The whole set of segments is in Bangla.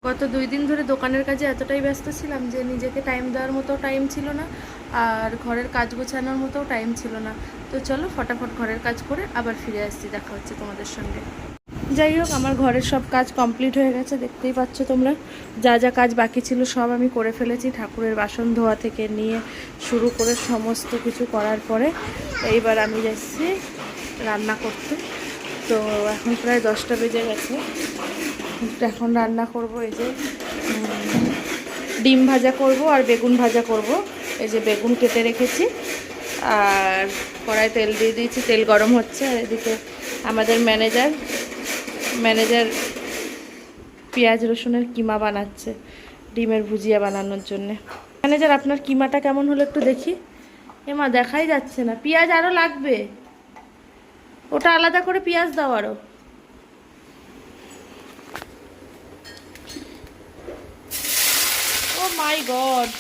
গত 2 দিন ধরে দোকানের কাজে এতটাই ব্যস্ত ছিলাম যে নিজেকে টাইম দেওয়ার মতো টাইম ছিল না, আর ঘরের কাজ গোছানোর মতো টাইম ছিল না। তো চলো ফটাফট ঘরের কাজ করে আবার ফিরে আসছি, দেখা হচ্ছে তোমাদের সঙ্গে। যাই হোক, আমার ঘরের সব কাজ কমপ্লিট হয়ে গেছে, দেখতেই পাচ্ছ তোমরা। যা যা কাজ বাকি ছিল সব আমি করে ফেলেছি, ঠাকুরের বাসন ধোয়া থেকে নিয়ে শুরু করে সমস্ত কিছু করার পরে এইবার আমি যাচ্ছি রান্না করতে। তো এখন প্রায় 10টা বেজে গেছে। এখন রান্না করব এই যে ডিম ভাজা করব আর বেগুন ভাজা করব। এই যে বেগুন কেটে রেখেছি আর কড়াই তেল দিয়ে দিয়েছি, তেল গরম হচ্ছে। আর এদিকে আমাদের ম্যানেজার পেঁয়াজ রসুনের কিমা বানাচ্ছে ডিমের ভুজিয়া বানানোর জন্যে। ম্যানেজার, আপনার কিমাটা কেমন হলো একটু দেখি। এমা, দেখাই যাচ্ছে না, পেঁয়াজ আরও লাগবে, ওটা আলাদা করে পেঁয়াজ দাও আরও। ও মাই গড,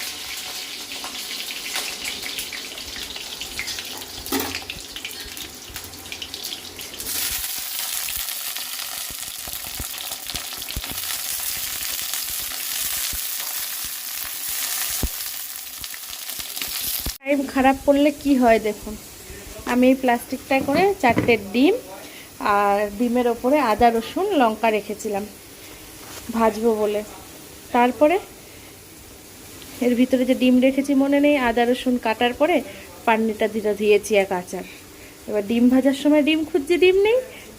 টাইম খারাপ করলে কি হয় দেখুন। আমি এই প্লাস্টিকটায় করে 4টে ডিম আর ডিমের ওপরে আদা রসুন লঙ্কা রেখেছিলাম ভাজবো বলে। তারপরে এর ভিতরে যে ডিম রেখেছি মনে নেই, আদা রসুন কাটার পরে পান্নিটা দিয়েছি এক আচার। এবার ডিম ভাজার সময় ডিম খুঁজছি, ডিম নেই।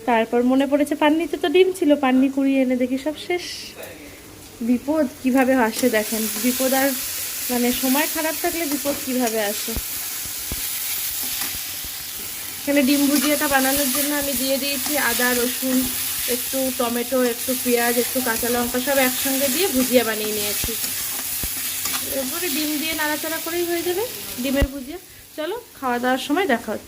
তারপর মনে পড়েছে পান্নিতে তো ডিম ছিল, পান্নি কুড়িয়ে এনে দেখি সব শেষ। বিপদ কিভাবে আসে দেখেন, বিপদ আর মানে সময় খারাপ থাকলে বিপদ কিভাবে আসে। এখানে ডিম ভুজিয়াটা বানানোর জন্য আমি দিয়ে দিয়েছি আদা রসুন, একটু টমেটো, একটু পেঁয়াজ, একটু কাঁচা লঙ্কা, সব একসঙ্গে দিয়ে ভুজিয়া বানিয়ে নিয়েছি। এরপরে ডিম দিয়ে নাড়াচাড়া করেই হয়ে যাবে ডিমের ভুজিয়া। চলো খাওয়া দাওয়ার সময় দেখা হচ্ছে।